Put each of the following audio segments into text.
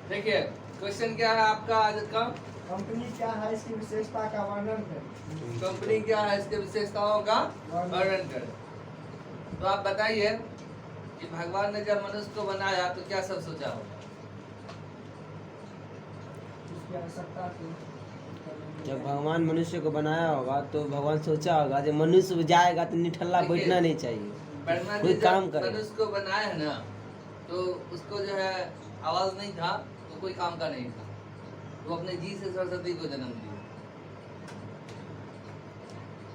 देखिए क्वेश्चन क्या है आपका आज का? कंपनी क्या है इसकी विशेषता का वर्णन करें। कंपनी क्या है इसके विशेषताओं का वर्णन करें। तो आप बताइए कि भगवान ने जब मनुष्य को बनाया तो क्या सब सोचा होगा? उसकी आवश्यकता थी। जब भगवान मनुष्य को बनाया होगा तो भगवान सोचा होगा जब मनुष्य जाएगा तो निठल्ला देखिए, बैठना नहीं चाहिए, ब्रह्मा कोई जी काम जब करे। मनुष्य को बनाया है ना तो उसको जो है आवाज नहीं था, तो कोई काम का नहीं था, वो अपने जी से सरस्वती को जन्म दिया।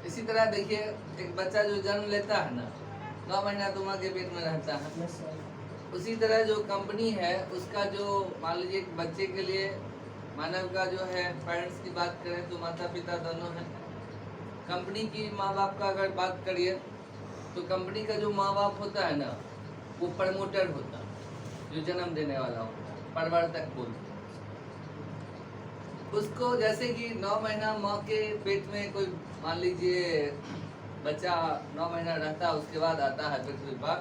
इसी तरह देखिए एक बच्चा जो जन्म लेता है ना 9 महीना तो माँ के पेट में रहता है। Yes sir. उसी तरह जो कंपनी है उसका जो मान लीजिए एक बच्चे के लिए मानव का जो है पेरेंट्स की बात करें तो माता पिता दोनों हैं। कंपनी की माँ बाप का अगर बात करिए तो कंपनी का जो माँ बाप होता है ना वो प्रमोटर होता है, जो जन्म देने वाला होता है, प्रवर्तक बोलते हैं उसको। जैसे कि 9 महीना माँ के पेट में कोई मान लीजिए बच्चा 9 महीना रहता है, उसके बाद आता है पृथ्वी पर,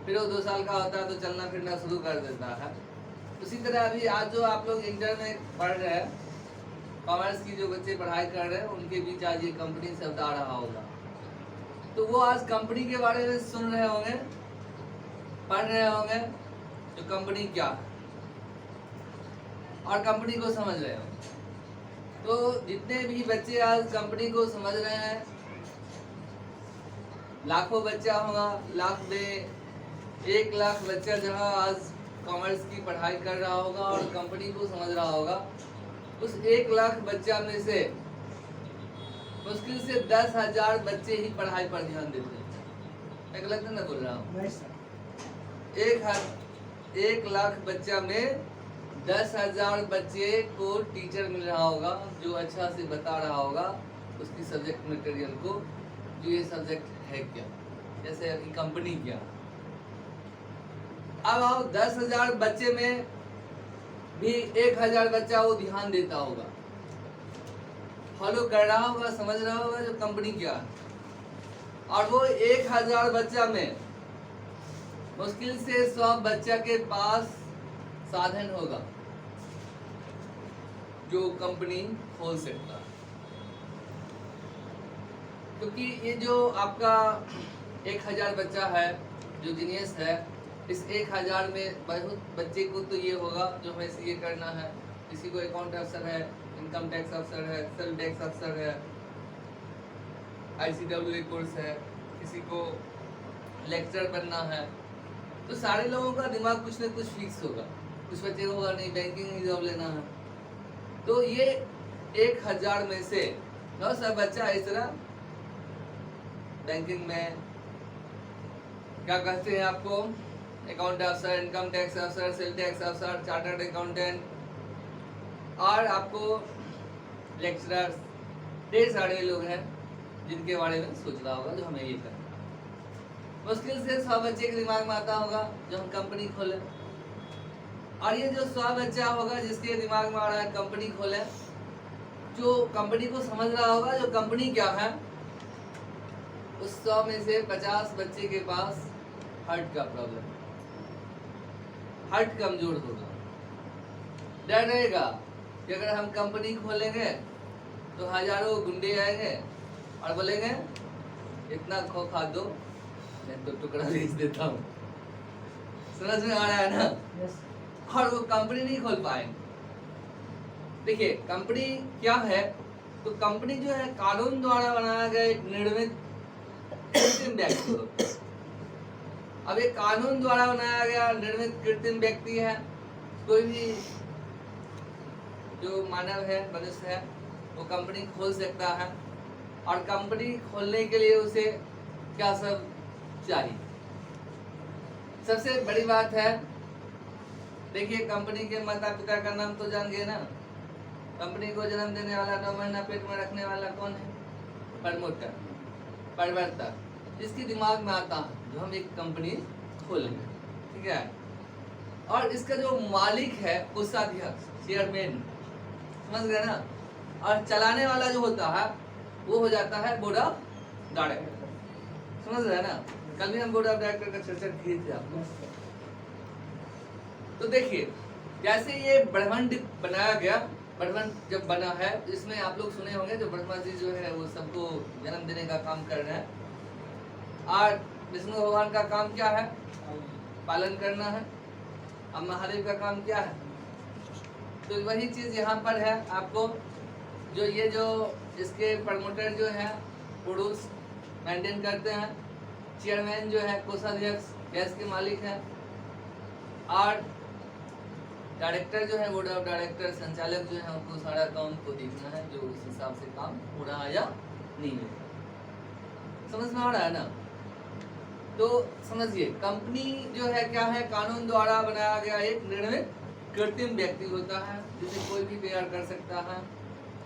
फिर वो 2 साल का होता है तो चलना फिरना शुरू कर देता है। उसी तरह अभी आज जो आप लोग इंटर में पढ़ रहे हैं, कॉमर्स की जो बच्चे पढ़ाई कर रहे हैं उनके बीच आज ये कंपनी शब्द आ रहा होगा, तो वो आज कंपनी के बारे में सुन रहे होंगे, पढ़ रहे होंगे जो कंपनी क्या है और कंपनी को समझ रहे होंगे। तो जितने भी बच्चे आज कंपनी को समझ रहे हैं, लाखों बच्चा होगा, लाख में 1 लाख बच्चा जहाँ आज कॉमर्स की पढ़ाई कर रहा होगा और कंपनी को समझ रहा होगा, उस 1 लाख बच्चा में से मुश्किल से 10,000 बच्चे ही पढ़ाई पर ध्यान देते हैं। मैं गलत नहीं बोल रहा हूँ? नहीं सर। 1 लाख बच्चा में 10,000 बच्चे को टीचर मिल रहा होगा जो अच्छा से बता रहा होगा उसकी सब्जेक्ट मटेरियल को, जो ये सब्जेक्ट है क्या, जैसे अभी कंपनी क्या। अब आओ 10,000 बच्चे में भी 1,000 बच्चा वो ध्यान देता होगा, फॉलो कर रहा होगा, समझ रहा होगा जो कंपनी क्या है। और वो 1,000 बच्चा में मुश्किल से 100 बच्चा के पास साधन होगा जो कंपनी खोल सकता है। क्योंकि ये जो आपका 1,000 बच्चा है जो जीनियस है, इस 1,000 में बहुत बच्चे को तो ये होगा जो हमें सीए करना है, किसी को अकाउंट अफसर है, इनकम टैक्स अफसर है, सेल टैक्स अफसर है, ICWA कोर्स है, किसी को लेक्चर बनना है। तो सारे लोगों का दिमाग कुछ न कुछ फिक्स होगा, कुछ बच्चे को होगा नहीं बैंकिंग में जॉब लेना है। तो ये 1,000 में से 900 बच्चा इस तरह बैंकिंग में क्या कहते हैं आपको, अकाउंट अफसर, इनकम टैक्स अफसर, सेल टैक्स अफसर, चार्टर्ड अकाउंटेंट और आपको लेक्चरर्स, ढेर सारे लोग हैं जिनके बारे में सोच रहा होगा जो हमें ये करना है। मुश्किल से 100 बच्चे के दिमाग में आता होगा जो हम कंपनी खोलें, और ये जो 100 बच्चा होगा जिसके दिमाग में आ रहा है कंपनी खोलें, जो कंपनी को समझ रहा होगा जो कंपनी क्या है, उस 100 में से 50 बच्चे के पास हार्ट का प्रॉब्लम, हार्ट कमजोर होगा। डर रहेगा कि अगर हम कंपनी खोलेंगे तो हजारों गुंडे आएंगे और बोलेंगे इतना खो खा दो, मैं तो टुकड़ा बेच देता हूँ। समझ में आ रहा है ना? यस। और वो कंपनी नहीं खोल पाएंगे। देखिए कंपनी क्या है, तो कंपनी जो है कानून द्वारा बनाया गया एक निर्मित कृत्रिम व्यक्ति होता है। अब ये कानून द्वारा बनाया गया निर्मित कृत्रिम व्यक्ति है, कोई भी जो मानव है, मनुष्य है, वो कंपनी खोल सकता है। और कंपनी खोलने के लिए उसे क्या सब चाहिए? सबसे बड़ी बात है, देखिए कंपनी के माता पिता का नाम तो जान गए ना। कंपनी को जन्म देने वाला, 9 महीना पेट में रखने वाला कौन है? प्रमोटर, प्रवर्तक, जिसके दिमाग में आता है जो हम एक कंपनी खोलेंगे, ठीक है। और इसका जो मालिक है, कोषाध्यक्ष, चेयरमैन, समझ गए ना। और चलाने वाला जो होता है वो हो जाता है बोर्ड ऑफ डायरेक्टर, समझ रहे ना। कल भी हम बोर्ड ऑफ डायरेक्टर का चर्चा किए थे आपको। तो देखिए जैसे ये ब्रह्मांड बनाया गया, ब्रह्मांड जब बना है इसमें आप लोग सुने होंगे जो ब्रह्मा जी जो है वो सबको जन्म देने का काम कर रहे हैं और विष्णु भगवान का काम क्या है? पालन करना है। अब महादेव का काम क्या है? तो वही चीज यहाँ पर है। आपको जो ये जो इसके प्रमोटर जो है पुरुष मेंटेन करते हैं, चेयरमैन जो है कोषाध्यक्ष गैस के मालिक हैं और डायरेक्टर जो है बोर्ड ऑफ डायरेक्टर संचालक जो है उनको सारा काम को देखना है जो उस हिसाब से काम हो रहा है या नहीं है। समझ में आ रहा है ना? तो समझिए कंपनी जो है क्या है, कानून द्वारा बनाया गया एक निर्मित कृत्रिम व्यक्ति होता है जिसे कोई भी तैयार कर सकता है।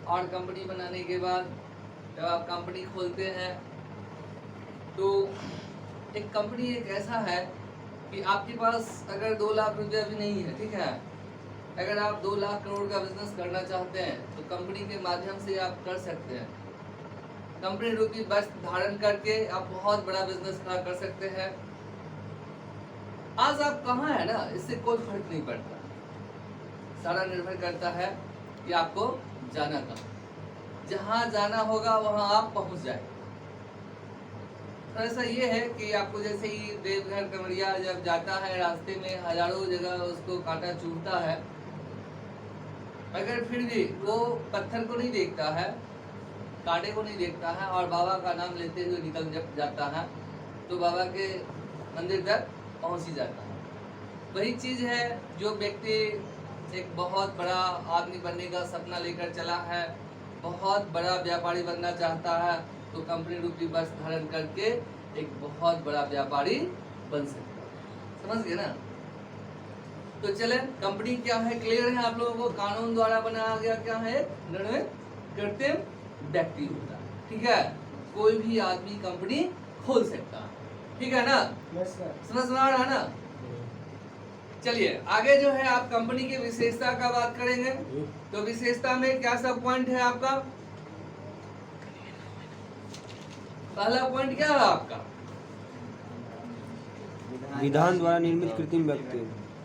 और कंपनी बनाने के बाद जब आप कंपनी खोलते हैं तो एक कंपनी एक ऐसा है कि आपके पास अगर 2 लाख रुपया भी नहीं है, ठीक है, अगर आप 2 लाख करोड़ का बिजनेस करना चाहते हैं तो कंपनी के माध्यम से आप कर सकते हैं। कंपनी रूपी वस्त्र धारण करके आप बहुत बड़ा बिजनेस खड़ा कर सकते हैं। आज आप कहाँ है ना, इससे कोई फर्क नहीं पड़ता। सारा निर्भर करता है कि आपको जाना कहाँ, जहाँ जाना होगा वहाँ आप पहुँच जाए। तो ऐसा ये है कि आपको जैसे ही देवघर कमरिया जब जाता है रास्ते में हजारों जगह उसको कांटा चुभता है, मगर फिर भी वो पत्थर को नहीं देखता है, कांटे को नहीं देखता है और बाबा का नाम लेते हुए निकल जब जाता है तो बाबा के मंदिर तक पहुंच ही जाता है। वही चीज है जो व्यक्ति एक बहुत बड़ा आदमी बनने का सपना लेकर चला है, बहुत बड़ा व्यापारी बनना चाहता है तो कंपनी रूपी वस्त्र धारण करके एक बहुत बड़ा व्यापारी बन सकता है। समझ गए ना? तो चले, कंपनी क्या है क्लियर है आप लोगों को? कानून द्वारा बनाया गया क्या है? निर्मित कृत्रिम व्यक्ति होता है, ठीक है। कोई भी आदमी कंपनी खोल सकता है, ठीक है ना? Yes sir. समझ में आ रहा है ना? चलिए आगे जो है आप कंपनी की विशेषता का बात करेंगे। तो विशेषता में क्या सब पॉइंट है आपका? पहला पॉइंट क्या है आपका? विधान द्वारा निर्मित कृत्रिम व्यक्ति।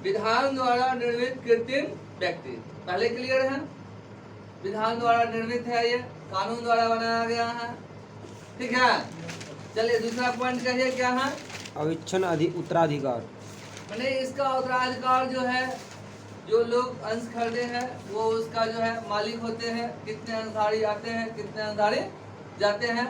विधान द्वारा निर्मित कृत्रिम व्यक्ति पहले क्लियर है। विधान द्वारा निर्मित है, ये कानून द्वारा बनाया गया है, ठीक है। चलिए दूसरा पॉइंट कहिए क्या है? अविच्छिन्न उत्तराधिकार। मैंने इसका उत्तराधिकार जो है, जो लोग अंश खरीदे हैं वो उसका जो है मालिक होते हैं। कितने अंशधारी आते हैं, कितने अंशधारी जाते हैं,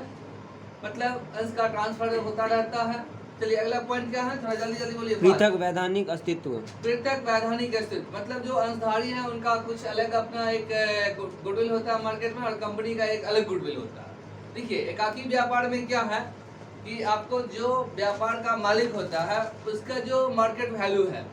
मतलब अंश का ट्रांसफर होता रहता है। चलिए अगला पॉइंट क्या है, थोड़ा जल्दी जल्दी बोलिए। पृथक वैधानिक अस्तित्व। पृथक वैधानिक अस्तित्व मतलब जो अंशधारी है उनका कुछ अलग अपना एक गुडविल होता है मार्केट में और कंपनी का एक अलग गुडविल होता है। देखिए एकाकी व्यापार में क्या है कि आपको जो व्यापार का मालिक होता है उसका जो मार्केट वैल्यू है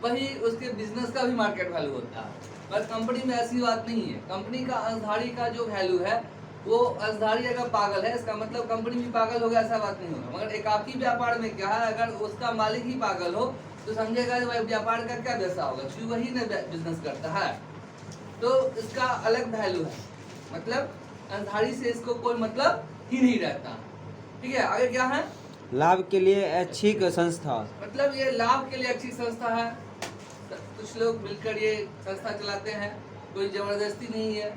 वही उसके बिजनेस का भी मार्केट वैल्यू होता है। बस कंपनी में ऐसी बात नहीं है। कंपनी का अंशधारी का जो वैल्यू है वो अंशधारी अगर पागल है इसका मतलब कंपनी भी पागल होगा, ऐसा बात नहीं होगा। मगर एकाकी व्यापार में क्या है, अगर उसका मालिक ही पागल हो तो समझेगा व्यापार का क्या दशा होगा, क्योंकि वही न बिजनेस करता है। तो इसका अलग वैल्यू है, मतलब अंशधारी से इसको कोई मतलब ही नहीं रहता, ठीक है। आगे क्या है? लाभ के लिए ऐच्छिक संस्था। मतलब ये लाभ के लिए अच्छी संस्था है। कुछ लोग मिलकर ये संस्था चलाते हैं, कोई जबरदस्ती नहीं है।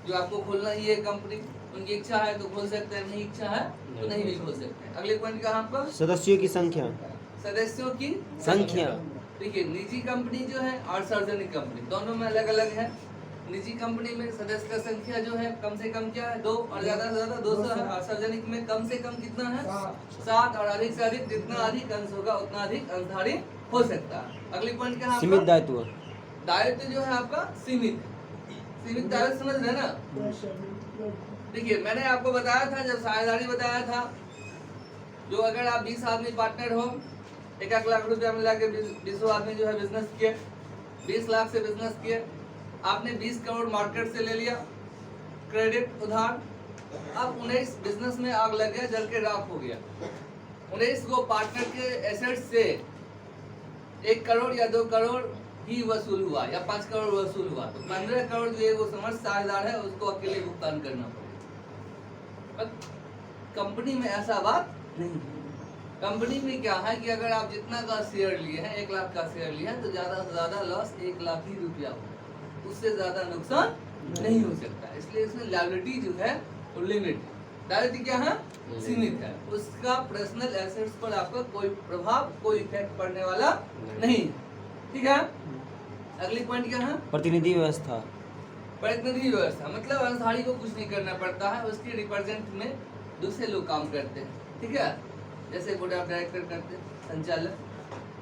जो आपको खोलना ही है कंपनी, उनकी इच्छा है तो खोल सकते हैं, नहीं इच्छा है तो नहीं भी खोल सकते हैं। अगले पॉइंट का आपका सदस्यों की संख्या। सदस्यों की संख्या। देखिए निजी कंपनी जो है और सार्वजनिक कंपनी दोनों में अलग अलग है। निजी कंपनी में सदस्य का संख्या जो है कम से कम क्या है 2 और ज्यादा से ज्यादा 200 है। और सार्वजनिक में कम से कम कितना है 7 और अधिक से अधिक जितना अधिक अंश होगा उतना अधिक अंशधारी हो सकता है। अगली पॉइंट क्या है? सीमित दायित्व। दायित्व जो है आपका सीमित है। सीमित दायित्व समझ रहे ना? देखिए मैंने आपको बताया था जब साझेदारी बताया था, जो अगर आप 20 आदमी पार्टनर हो 1 लाख रुपया मिला के 20 आदमी जो है बिजनेस किए, 20 लाख से बिजनेस किए, आपने 20 करोड़ मार्केट से ले लिया क्रेडिट उधार। अब 19 बिजनेस में आग लग गया, जल के राख हो गया। 19 को पार्टनर के एसेट से 1 करोड़ या 2 करोड़ ही वसूल हुआ या 5 करोड़ वसूल हुआ, तो 15 करोड़ जो है वो समझ साझेदार है उसको अकेले भुगतान करना पड़ेगा। कंपनी में ऐसा बात नहीं है। कंपनी में क्या है कि अगर आप जितना का शेयर लिए हैं, 1 लाख का शेयर लिए हैं, तो ज्यादा से ज्यादा लॉस 1 लाख ही रुपया हो, उससे ज्यादा नुकसान नहीं हो सकता। इसलिए इसमें लायबिलिटी जो है वो लिमिट है, लायबिलिटी क्या है, सीमित है। उसका पर्सनल एसेट्स पर आपका कोई प्रभाव, कोई इफेक्ट पड़ने वाला नहीं है। ठीक है। अगली पॉइंट क्या है, प्रतिनिधि व्यवस्था। प्रतिनिधि व्यवस्था मतलब अंशधारी को कुछ नहीं करना पड़ता है, उसके रिप्रेजेंट में दूसरे लोग काम करते हैं। ठीक है, जैसे बोर्ड ऑफ डायरेक्टर करते हैं, संचालक,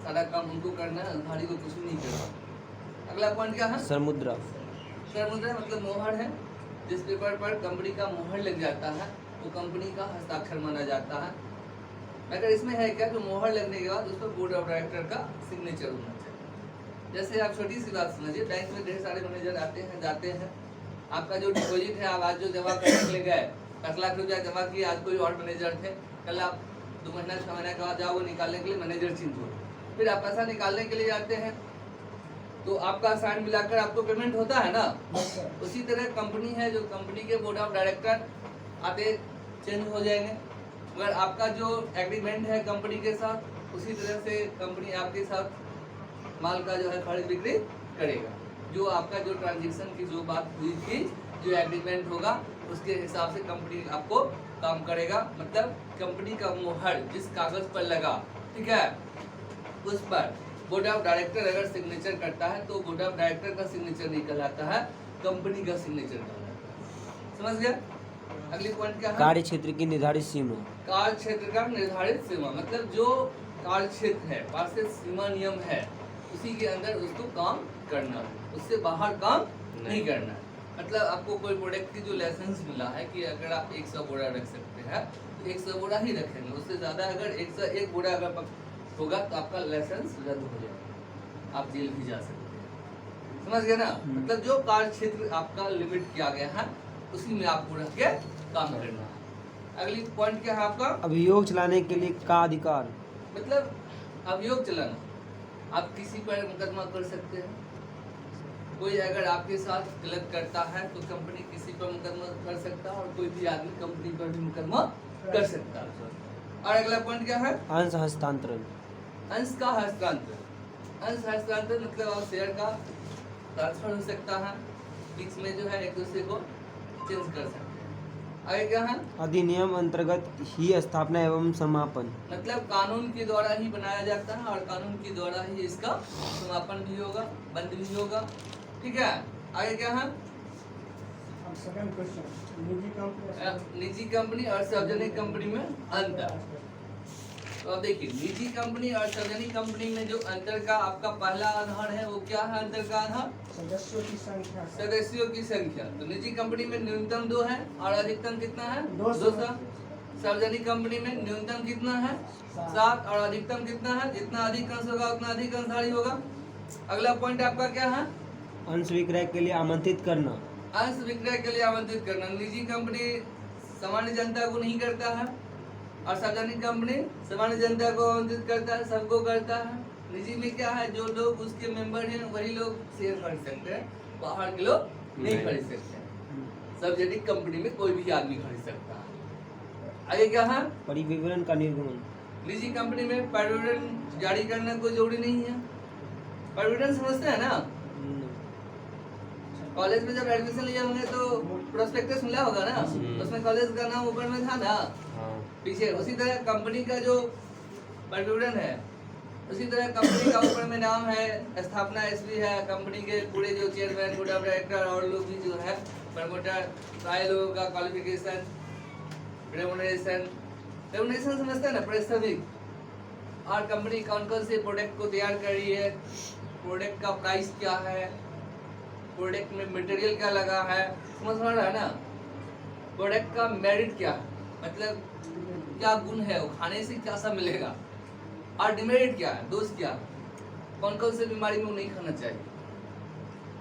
सारा काम उनको करना है, अंशधारी को कुछ नहीं करना। अगला पॉइंट क्या है, सरमुद्रा। सरमुद्रा मतलब मोहर है, जिस पेपर पर कंपनी का मोहर लग जाता है वो कंपनी का हस्ताक्षर माना जाता है। अगर इसमें है क्या, जो मोहर लगने के बाद उस पर बोर्ड ऑफ डायरेक्टर का सिग्नेचर होना चाहिए। जैसे आप छोटी सी बात समझिए, बैंक में ढेर सारे मैनेजर आते हैं जाते हैं, आपका जो डिपॉजिट है आप आज जो जमा करने के लिए गए, 10 लाख रुपया जमा किए, आज कोई और मैनेजर थे, कल आप 2 महीना 6 महीना के बाद जाओगे निकालने के लिए, मैनेजर चेंज हो, फिर आप पैसा निकालने के लिए जाते हैं तो आपका साइन मिलाकर आपको पेमेंट होता है ना। उसी तरह कंपनी है, जो कंपनी के बोर्ड ऑफ डायरेक्टर आते चेंज हो जाएंगे, मगर आपका जो एग्रीमेंट है कंपनी के साथ, उसी तरह से कंपनी आपके साथ माल का जो है खरीद बिक्री करेगा। जो आपका जो ट्रांजेक्शन की जो बात हुई थी, जो एग्रीमेंट होगा उसके हिसाब से कंपनी आपको काम करेगा। मतलब कंपनी का मोहर जिस कागज पर लगा, ठीक है, उस पर बोर्ड ऑफ डायरेक्टर अगर सिग्नेचर करता है तो बोर्ड ऑफ डायरेक्टर का सिग्नेचर नहीं कहलाता है, कंपनी का सिग्नेचर कहलाता है। समझ गया। अगली पॉइंट क्या है, कार्य क्षेत्र की निर्धारित सीमा। कार्य क्षेत्र का निर्धारित सीमा मतलब जो कार्य क्षेत्र है, पार्षद सीमा नियम है, उसी के अंदर उसको काम करना है, उससे बाहर काम नहीं करना है। मतलब आपको कोई प्रोडक्ट की जो लाइसेंस मिला है कि अगर आप 100 बोरा रख सकते हैं तो 100 बोरा ही रखेंगे, उससे ज़्यादा अगर 101 बोरा अगर होगा तो आपका लाइसेंस रद्द हो जाएगा, आप जेल भी जा सकते हैं। समझ गए ना। मतलब जो कार्य क्षेत्र आपका लिमिट किया गया है उसी में आपको रख के काम करना है। अगली पॉइंट क्या है आपका, अभियोग चलाने के लिए का अधिकार। मतलब अभियोग चलाना, आप किसी पर मुकदमा कर सकते हैं। कोई अगर आपके साथ गलत करता है तो कंपनी किसी पर मुकदमा कर सकता है, और कोई भी आदमी कंपनी पर भी मुकदमा कर सकता है। और अगला पॉइंट क्या है, अंश हस्तांतरण। अंश का हस्तांतरण। अंश हस्तांतरण मतलब आप शेयर का ट्रांसफर हो सकता है, बीच में जो है एक दूसरे को चेंज कर सकते हैं। आगे क्या है, अधिनियम अंतर्गत ही स्थापना एवं समापन। मतलब कानून के द्वारा ही बनाया जाता है और कानून के द्वारा ही इसका समापन भी होगा, बंद भी होगा। ठीक है। आगे क्या है, अब सेकंड क्वेश्चन, निजी कंपनी और सार्वजनिक कंपनी में अंतर। तो अब देखिए, निजी कंपनी और सार्वजनिक कंपनी में जो अंतर का आपका पहला आधार है वो क्या है, अंतर का आधार सदस्यों की संख्या। सदस्यों की संख्या। तो निजी कंपनी में न्यूनतम 2 है और अधिकतम कितना है, 200। सार्वजनिक कंपनी में न्यूनतम कितना है, 7 और अधिकतम कितना है, जितना अधिक अंश होगा उतना अधिक अंशधारी होगा। अगला पॉइंट आपका क्या है, अंश विक्रय के लिए आमंत्रित करना। अंश विक्रय के लिए आमंत्रित करना। निजी कंपनी सामान्य जनता को नहीं करता है और सार्वजनिक कंपनी सामान्य जनता को आमंत्रित करता है, सबको करता है। निजी में क्या है, जो लोग उसके मेंबर हैं वही लोग शेयर खरीद सकते हैं, बाहर के लोग नहीं खरीद सकते हैं। सार्वजनिक कंपनी में कोई भी आदमी खरीद सकता है। आगे क्या है, परिविवरण का निर्गमन। निजी कंपनी में परिविवरण जारी करना कोई जरूरी नहीं है। परिविवरण समझते हैं ना, कॉलेज में जब एडमिशन लिया होंगे तो प्रोस्पेक्टस मिला होगा ना, उसमें कॉलेज का नाम ऊपर में था ना पीछे। उसी तरह कंपनी का जो परिविवरण है, उसी तरह कंपनी का ऊपर में नाम है, स्थापना ईस्वी है, कंपनी के पूरे जो चेयरमैन, बोर्ड ऑफ डायरेक्टर और लोग भी जो है प्रमोटर, सारे लोगों का क्वालिफिकेशन, रेमुनरेशन समझते हैं ना, पारिश्रमिक, और कंपनी कौन कौन से प्रोडक्ट को तैयार कर रही है, प्रोडक्ट का प्राइस क्या है, प्रोडक्ट में मटेरियल क्या लगा है, समझ रहा है ना। प्रोडक्ट का मेरिट क्या है, मतलब क्या गुण है, वो खाने से क्या सा मिलेगा, और डिमेरिट क्या है, दोष क्या है, कौन कौन से बीमारी में वो नहीं खाना चाहिए,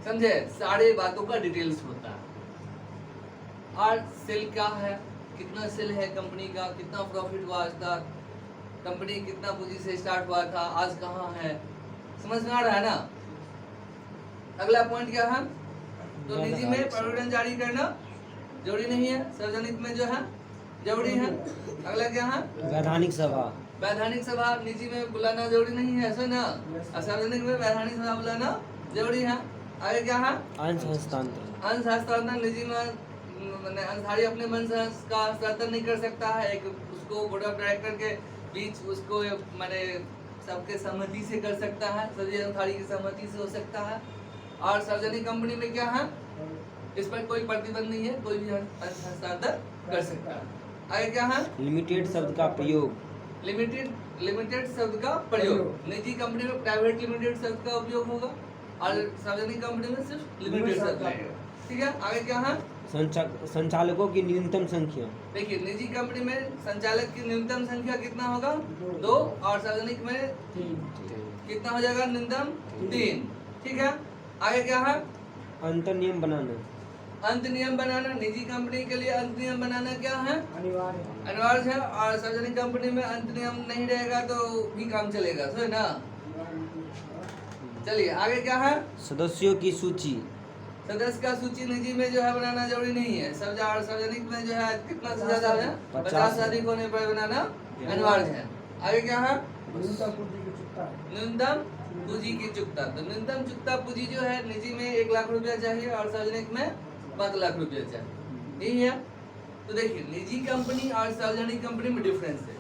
समझे। सारे बातों का डिटेल्स होता है। और सेल क्या है, कितना सेल है कंपनी का, कितना प्रॉफिट हुआ आज तक, कंपनी कितना पूंजी से स्टार्ट हुआ था, आज कहाँ है, समझ में आ रहा है ना। अगला पॉइंट क्या है, तो निजी में परिविवरण जारी करना जरूरी नहीं है, सार्वजनिक में जो है जरूरी है। अगला क्या है, वैधानिक सभा। वैधानिक सभा निजी में बुलाना जरूरी नहीं है, ऐसा ना। और सार्वजनिक में वैधानिक सभा बुलाना जरूरी है। आगे क्या है? अंश हस्तांतरण। अंश हस्तांतरण निजी में मैंने अंशधारी अपने मन से अंश का हस्तांतरण नहीं कर सकता है। एक उसको बोर्ड ऑफ डायरेक्टर के बीच उसको मैंने सबके सहमति से कर सकता है, सभी अंशधारी की सहमति से हो सकता है। और सार्वजनिक कंपनी में क्या है? इस पर कोई प्रतिबंध नहीं है, कोई भी अंश हस्तांतरण कर सकता है। आगे क्या है? लिमिटेड शब्द का प्रयोग। लिमिटेड शब्द का प्रयोग। निजी कंपनी में प्राइवेट लिमिटेड शब्द का उपयोग होगा और सार्वजनिक कंपनी में सिर्फ लिमिटेड शब्द लगेगा। ठीक है, आगे क्या है? संचालकों की न्यूनतम संख्या। देखिए, निजी कंपनी में संचालक की न्यूनतम संख्या कितना होगा? 2 और सार्वजनिक में 3। कितना हो जाएगा? न्यूनतम 3। ठीक है, आगे क्या है? अंतर नियम बनाना। अंत नियम बनाना। निजी कंपनी के लिए अंत नियम बनाना क्या है? अनिवार्य है। और सार्वजनिक कंपनी में अंत नियम नहीं रहेगा तो भी काम चलेगा, सही ना। चलिए आगे क्या है? सदस्यों की सूची। सदस्य का सूची निजी में जो है बनाना जरूरी नहीं है। सार्वजनिक में जो है कितना से ज्यादा है? 50 से अधिक होने पर बनाना अनिवार्य है। आगे क्या है? न्यूनतम पूंजी की चुकता। तो न्यूनतम चुकता पूंजी जो है निजी में 1 लाख रुपया चाहिए और सार्वजनिक में 5 लाख रुपया चाहिए, यही है। तो देखिए, निजी कंपनी और सार्वजनिक कंपनी में डिफरेंस है।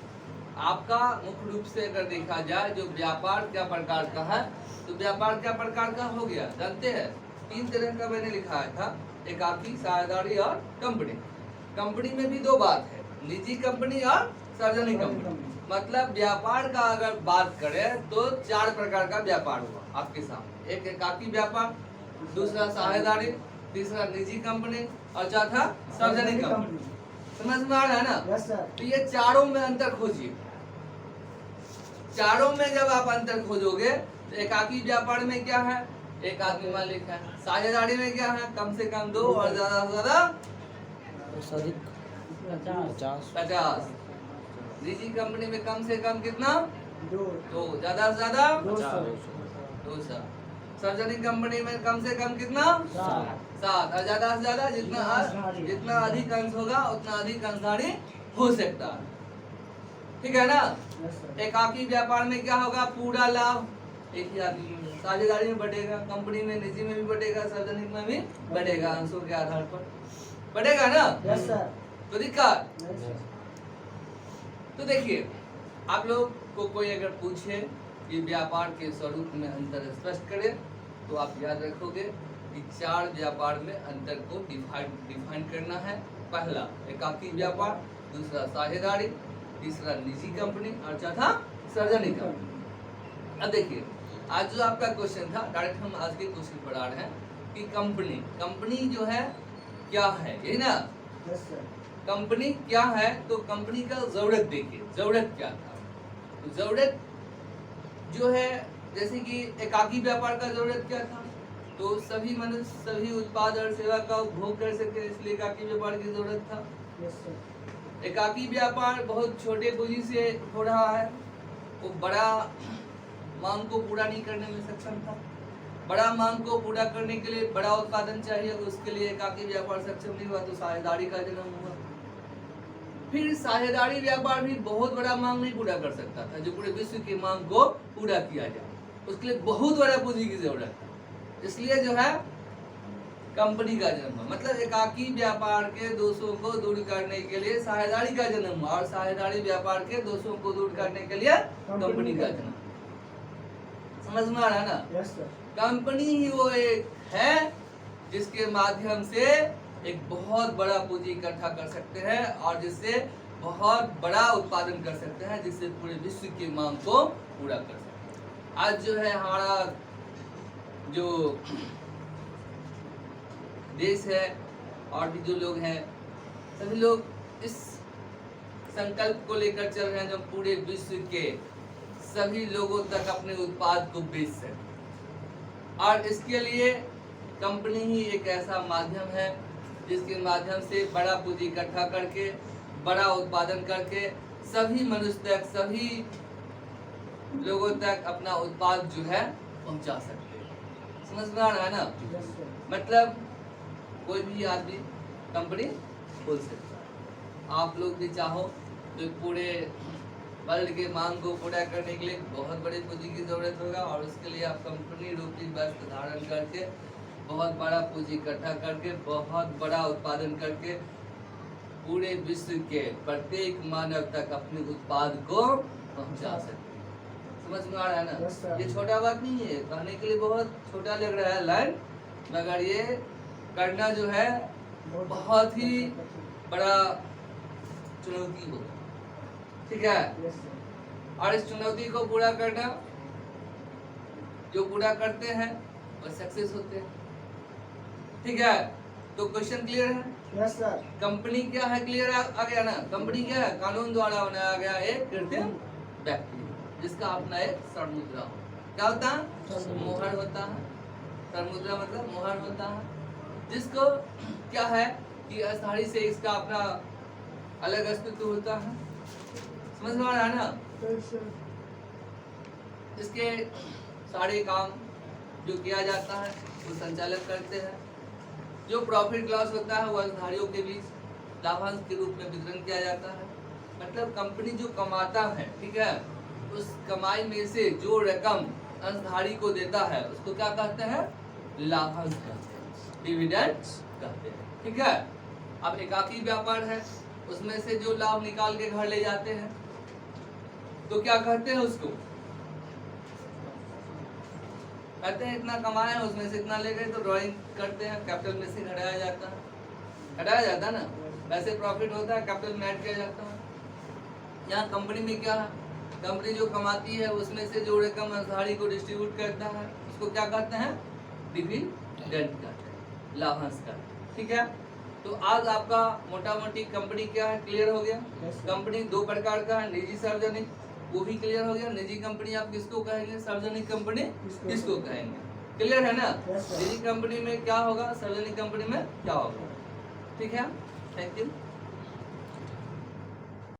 आपका मुख्य रूप से अगर देखा जाए जो व्यापार क्या प्रकार का है, तो व्यापार क्या प्रकार का हो गया जानते हैं? 3 तरह का मैंने लिखा था, एकाकी, साझेदारी और कंपनी। कंपनी में भी 2 बात है, निजी कंपनी और सार्वजनिक कंपनी। मतलब व्यापार का अगर बात करें तो 4 प्रकार का व्यापार हुआ आपके सामने। एक एकाकी व्यापार, दूसरा साझेदारी, तीसरा निजी कंपनी और चौथा सार्वजनिक कंपनी। समझ में आ रहा है ना? Yes sir. तो ये चारों में अंतर खोजिए। चारों में जब आप अंतर खोजोगे तो एकाकी व्यापार में क्या है? एक आदमी मालिक है। साझेदारी में क्या है? कम से कम 2 और ज्यादा से ज्यादा 50। निजी कंपनी में कम से कम कितना? 2, ज्यादा से ज्यादा 200। सार्वजनिक कंपनी में कम से कम कितना? 7 और ज्यादा से ज्यादा जितना अधिक अंश होगा उतना अधिक अंशधारी हो सकता है। ठीक है ना? एकाकी व्यापार में क्या होगा? पूरा लाभ एक ही आदमी में। साझेदारी में बढ़ेगा, कंपनी में, निजी में भी बढ़ेगा, सार्वजनिक में भी बढ़ेगा, अंशों के आधार पर बढ़ेगा ना। Yes sir. तो दिक्कत। तो देखिए, आप लोग को कोई अगर पूछे कि व्यापार के स्वरूप में अंतर स्पष्ट करे तो आप याद रखोगे कि 4 व्यापार में अंतर को डिफाइन करना है। पहला एकाकी व्यापार, दूसरा साझेदारी, तीसरा निजी कंपनी और चौथा सार्वजनिक कंपनी। अब देखिए, आज जो आपका क्वेश्चन था, डायरेक्ट हम आज के क्वेश्चन पर आ रहे हैं कि कंपनी जो है क्या है, यही ना? Yes sir. कंपनी क्या है? तो कंपनी का जरूरत देखिए, जरूरत क्या था? तो जरूरत जो है, जैसे कि एकाकी व्यापार का जरूरत क्या था? तो सभी मनुष्य सभी उत्पाद और सेवा का उपभोग कर सके, इसलिए एकाकी व्यापार की जरूरत था। Yes sir. एकाकी व्यापार बहुत छोटे पूंजी से हो रहा है, वो बड़ा मांग को पूरा नहीं करने में सक्षम था। बड़ा मांग को पूरा करने के लिए बड़ा उत्पादन चाहिए, उसके लिए एकाकी व्यापार सक्षम नहीं हुआ तो साझेदारी का जन्म हुआ। फिर साझेदारी व्यापार भी बहुत बड़ा मांग नहीं पूरा कर सकता था, जो पूरे विश्व की मांग को पूरा किया जाए, उसके लिए बहुत बड़ा पूंजी की जरूरत है। इसलिए जो है कंपनी का जन्म हुआ। मतलब एकाकी व्यापार के दोषों को दूर करने के लिए साझेदारी का जन्म हुआ और साझेदारी व्यापार के दोषों को दूर करने के लिए कंपनी का जन्म। समझ में आ रहा है ना? Yes sir. कंपनी ही वो एक है जिसके माध्यम से एक बहुत बड़ा पूंजी इकट्ठा कर सकते हैं और जिससे बहुत बड़ा उत्पादन कर सकते हैं, जिससे पूरे विश्व की मांग को पूरा कर सकते हैं। आज जो है हमारा जो देश है और भी जो लोग हैं, सभी लोग इस संकल्प को लेकर चल रहे हैं जो पूरे विश्व के सभी लोगों तक अपने उत्पाद को बेच सकें। और इसके लिए कंपनी ही एक ऐसा माध्यम है जिसके माध्यम से बड़ा पूंजी इकट्ठा करके बड़ा उत्पादन करके सभी मनुष्य तक, सभी लोगों तक अपना उत्पाद जो है पहुंचा सकते हैं। समझ में आ रहा है ना? Yes sir. मतलब कोई भी आदमी कंपनी खोल सकता है। आप लोग भी चाहो तो पूरे वर्ल्ड के मांग को पूरा करने के लिए बहुत बड़ी पूंजी की जरूरत होगा, और उसके लिए आप कंपनी रूपी वस्त्र धारण करके बहुत बड़ा पूंजी इकट्ठा करके बहुत बड़ा उत्पादन करके पूरे विश्व के प्रत्येक मानव तक अपने उत्पाद को पहुंचा सकते हैं। समझ में आ रहा है ना? Yes, sir. ये छोटा बात नहीं है, कहने के लिए बहुत छोटा लग रहा है लाइन, मगर ये करना जो है बहुत ही बड़ा चुनौती होगा, ठीक है? Yes, sir. और इस चुनौती को पूरा करना, जो पूरा करते हैं वो सक्सेस होते हैं, ठीक है? तो क्वेश्चन क्लियर है? Yes, sir. कंपनी क्या है, क्लियर आ गया ना? कंपनी क्या है? कानून द्वारा बनाया गया एक कृत्रिम व्यक्ति जिसका अपना एक सरमुद्रा हो। क्या होता है? मोहर होता है। सरमुद्रा मतलब मोहर होता है, जिसको क्या है कि अस्थायी से इसका अपना अलग अस्तित्व होता है। समझ में आ रहा है ना? Yes, sir. इसके सारे काम जो किया जाता है वो संचालक करते हैं। जो प्रॉफिट लॉस होता है वो अंशधारियों के बीच लाभांश के रूप में वितरण किया जाता है। मतलब कंपनी जो कमाता है, ठीक है, उस कमाई में से जो रकम अंशधारी को देता है उसको क्या कहते हैं? लाभांश कहते हैं, डिविडेंड्स कहते हैं, ठीक है? अब एकाकी व्यापार है, उसमें से जो लाभ निकाल के घर ले जाते हैं तो क्या कहते हैं उसको? कहते हैं इतना कमाया है उसमें से इतना ले गए, तो ड्राइंग करते हैं, कैपिटल में से घटाया जाता है, हटाया जाता है ना? वैसे प्रॉफिट होता है, कैपिटल में ऐड किया जाता है। यहाँ कंपनी में क्या है? कंपनी जो कमाती है उसमें से जो रकम अंशधारी को डिस्ट्रीब्यूट करता है उसको क्या कहते हैं? डिविडेंड कहते हैं, लाभांश कहते हैं, ठीक है? तो आज आपका मोटा मोटी कंपनी क्या है क्लियर हो गया। Yes, sir. कंपनी दो प्रकार का है, निजी सार्वजनिक, वो भी क्लियर हो गया। निजी कंपनी आप किसको कहेंगे, सार्वजनिक कंपनी किसको कहेंगे, क्लियर है ना? Yes, sir. निजी कंपनी में क्या होगा, सार्वजनिक कंपनी में क्या होगा, ठीक है? Thank you.